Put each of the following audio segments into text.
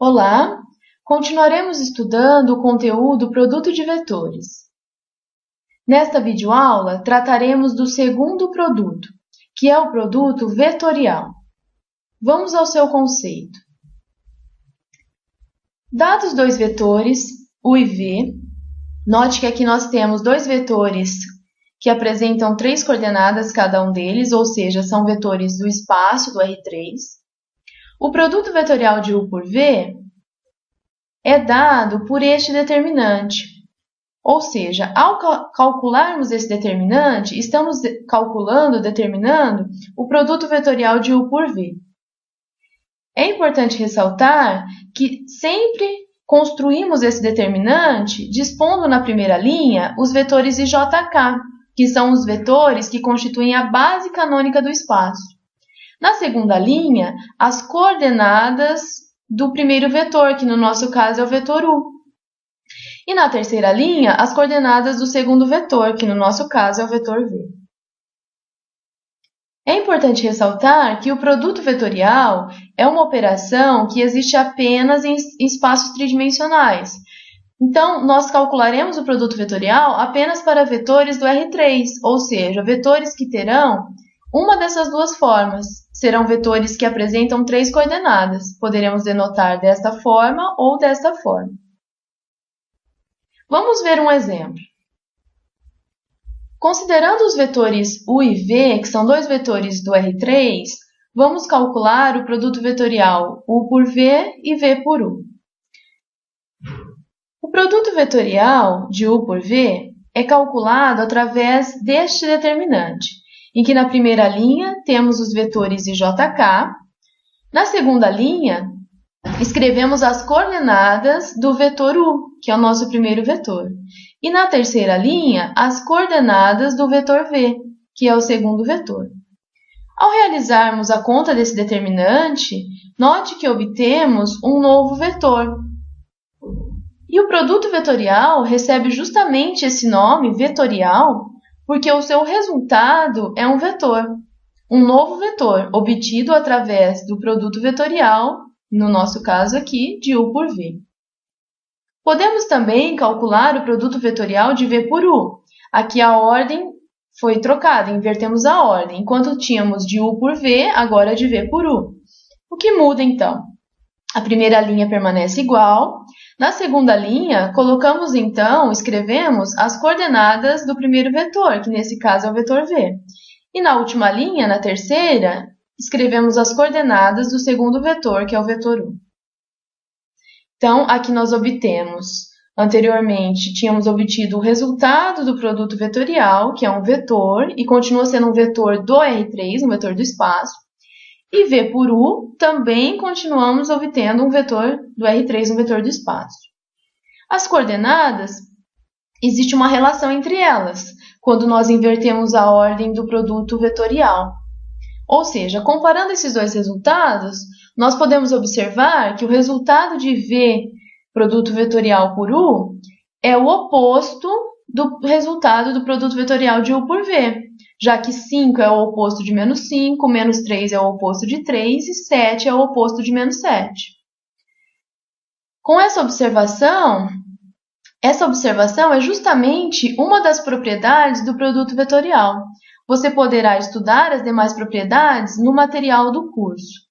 Olá! Continuaremos estudando o conteúdo produto de vetores. Nesta videoaula, trataremos do segundo produto, que é o produto vetorial. Vamos ao seu conceito. Dados dois vetores, U e V, note que aqui nós temos dois vetores que apresentam 3 coordenadas cada um deles, ou seja, são vetores do espaço do R3. O produto vetorial de U por V é dado por este determinante. Ou seja, ao calcularmos esse determinante, estamos determinando o produto vetorial de U por V. É importante ressaltar que sempre construímos esse determinante dispondo na primeira linha os vetores IJK, que são os vetores que constituem a base canônica do espaço. Na segunda linha, as coordenadas do primeiro vetor, que no nosso caso é o vetor U. E na terceira linha, as coordenadas do segundo vetor, que no nosso caso é o vetor V. É importante ressaltar que o produto vetorial é uma operação que existe apenas em espaços tridimensionais. Então, nós calcularemos o produto vetorial apenas para vetores do R3, ou seja, vetores que terão uma dessas duas formas. Serão vetores que apresentam 3 coordenadas. Poderemos denotar desta forma ou desta forma. Vamos ver um exemplo. Considerando os vetores U e V, que são dois vetores do R3, vamos calcular o produto vetorial U por V e V por U. O produto vetorial de U por V é calculado através deste determinante, em que na primeira linha temos os vetores IJK, na segunda linha escrevemos as coordenadas do vetor U, que é o nosso primeiro vetor, e na terceira linha as coordenadas do vetor V, que é o segundo vetor. Ao realizarmos a conta desse determinante, note que obtemos um novo vetor. E o produto vetorial recebe justamente esse nome, vetorial, porque o seu resultado é um vetor, um novo vetor, obtido através do produto vetorial, no nosso caso aqui, de U por V. Podemos também calcular o produto vetorial de V por U. Aqui a ordem foi trocada, invertemos a ordem. Enquanto tínhamos de U por V, agora de V por U. O que muda então? A primeira linha permanece igual. Na segunda linha, colocamos então, escrevemos as coordenadas do primeiro vetor, que nesse caso é o vetor V. E na última linha, na terceira, escrevemos as coordenadas do segundo vetor, que é o vetor U. Então, aqui nós obtemos, anteriormente, tínhamos obtido o resultado do produto vetorial, que é um vetor, e continua sendo um vetor do R3, um vetor do espaço. E V por U, também continuamos obtendo um vetor do R3, um vetor do espaço. As coordenadas, existe uma relação entre elas, quando nós invertemos a ordem do produto vetorial. Ou seja, comparando esses dois resultados, nós podemos observar que o resultado de V, produto vetorial por U, é o oposto do resultado do produto vetorial de U por V, já que 5 é o oposto de menos 5, menos 3 é o oposto de 3 e 7 é o oposto de menos 7. Com essa observação é justamente uma das propriedades do produto vetorial. Você poderá estudar as demais propriedades no material do curso.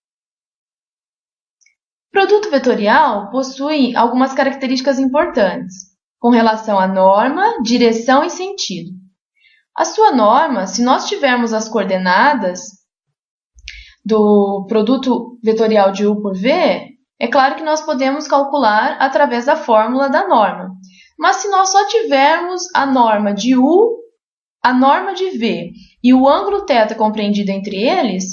O produto vetorial possui algumas características importantes, com relação à norma, direção e sentido. A sua norma, se nós tivermos as coordenadas do produto vetorial de U por V, é claro que nós podemos calcular através da fórmula da norma. Mas se nós só tivermos a norma de U, a norma de V e o ângulo θ compreendido entre eles,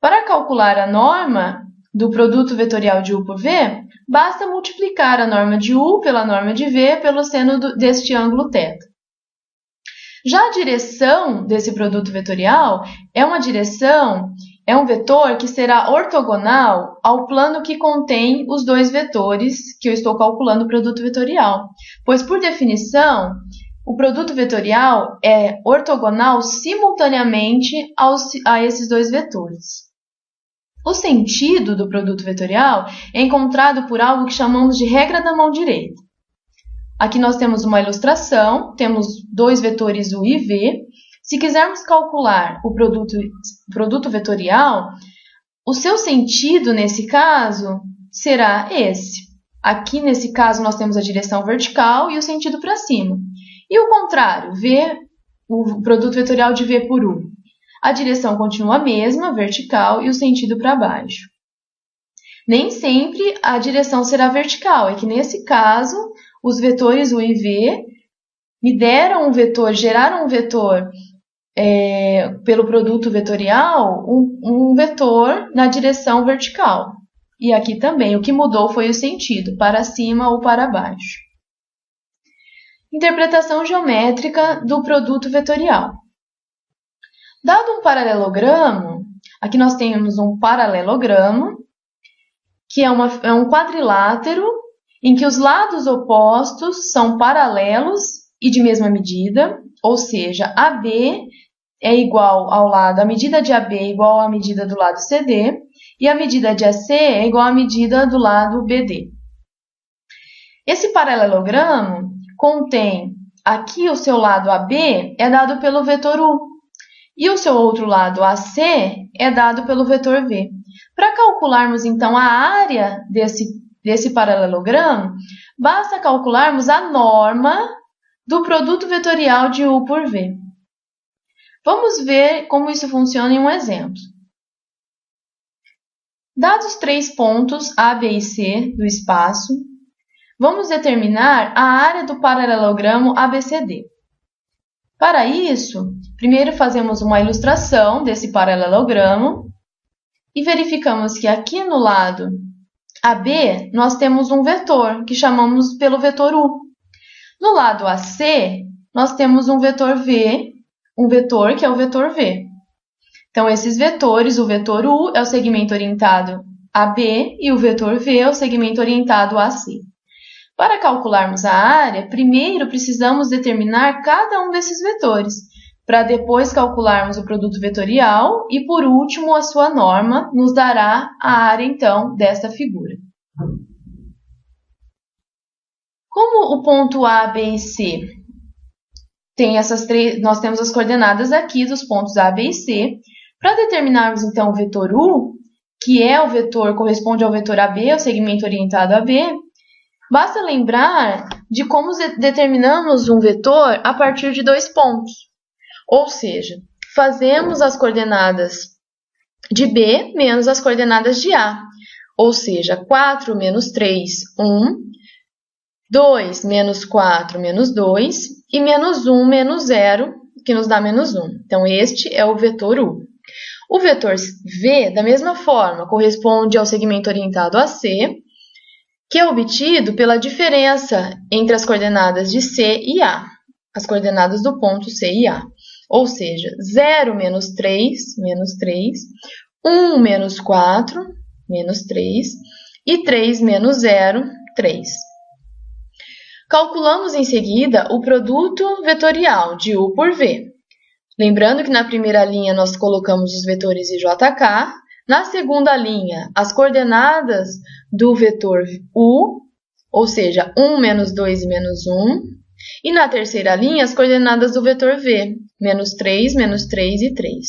para calcular a norma do produto vetorial de U por V, basta multiplicar a norma de U pela norma de V pelo seno deste ângulo θ. Já a direção desse produto vetorial é um vetor que será ortogonal ao plano que contém os dois vetores que eu estou calculando o produto vetorial, pois, por definição, o produto vetorial é ortogonal simultaneamente a esses dois vetores. O sentido do produto vetorial é encontrado por algo que chamamos de regra da mão direita. Aqui nós temos uma ilustração, temos dois vetores U e V. Se quisermos calcular o produto vetorial, o seu sentido nesse caso será esse. Aqui nesse caso nós temos a direção vertical e o sentido para cima. E o contrário, o produto vetorial de V por U. A direção continua a mesma, vertical, e o sentido para baixo. Nem sempre a direção será vertical, é que nesse caso, os vetores U e V me deram um vetor, geraram um vetor pelo produto vetorial, um vetor na direção vertical. E aqui também, o que mudou foi o sentido, para cima ou para baixo. Interpretação geométrica do produto vetorial. Dado um paralelogramo, aqui nós temos um paralelogramo, que é um quadrilátero em que os lados opostos são paralelos e de mesma medida, ou seja, AB é igual ao lado, a medida de AB é igual à medida do lado CD, e a medida de AC é igual à medida do lado BD. Esse paralelogramo contém, aqui o seu lado AB é dado pelo vetor U, e o seu outro lado AC é dado pelo vetor V. Para calcularmos, então, a área desse paralelogramo, basta calcularmos a norma do produto vetorial de U por V. Vamos ver como isso funciona em um exemplo. Dados 3 pontos A, B e C do espaço, vamos determinar a área do paralelogramo ABCD. Para isso, primeiro fazemos uma ilustração desse paralelogramo e verificamos que aqui no lado AB nós temos um vetor que chamamos pelo vetor U. No lado AC nós temos um vetor V, um vetor que é o vetor V. Então esses vetores, o vetor U é o segmento orientado AB e o vetor V é o segmento orientado AC. Para calcularmos a área, primeiro precisamos determinar cada um desses vetores, para depois calcularmos o produto vetorial e, por último, a sua norma nos dará a área, então, desta figura. Como o ponto A, B e C tem nós temos as coordenadas aqui dos pontos A, B e C, para determinarmos, então, o vetor U, que é o vetor, corresponde ao vetor AB, o segmento orientado a B, basta lembrar de como determinamos um vetor a partir de 2 pontos. Ou seja, fazemos as coordenadas de B menos as coordenadas de A. Ou seja, 4 menos 3, 1. 2 menos 4, menos 2. E menos 1, menos 0, que nos dá menos 1. Então, este é o vetor U. O vetor V, da mesma forma, corresponde ao segmento orientado a C, que é obtido pela diferença entre as coordenadas de C e A, as coordenadas do ponto C e A. Ou seja, 0 menos 3, 1 menos 4, menos 3, e 3 menos 0, 3. Calculamos em seguida o produto vetorial de U por V. Lembrando que na primeira linha nós colocamos os vetores IJK, na segunda linha as coordenadas do vetor U, ou seja, 1 menos 2 e menos 1, e na terceira linha as coordenadas do vetor V, menos 3 e 3.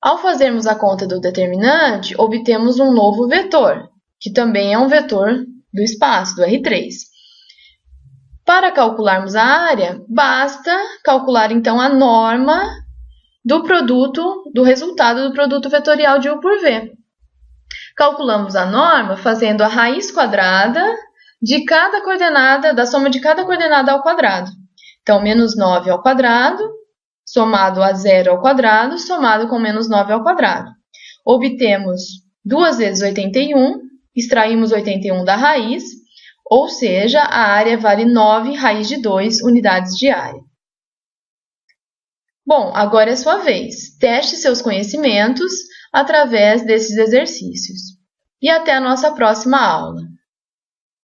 Ao fazermos a conta do determinante, obtemos um novo vetor, que também é um vetor do espaço, do R3. Para calcularmos a área, basta calcular então a norma do resultado do produto vetorial de U por V. Calculamos a norma fazendo a raiz quadrada de cada coordenada, da soma de cada coordenada ao quadrado. Então, menos 9 ao quadrado, somado a 0 ao quadrado, somado com menos 9 ao quadrado. Obtemos 2 vezes 81, extraímos 81 da raiz, ou seja, a área vale 9 raiz de 2 unidades de área. Bom, agora é sua vez. Teste seus conhecimentos através desses exercícios. E até a nossa próxima aula.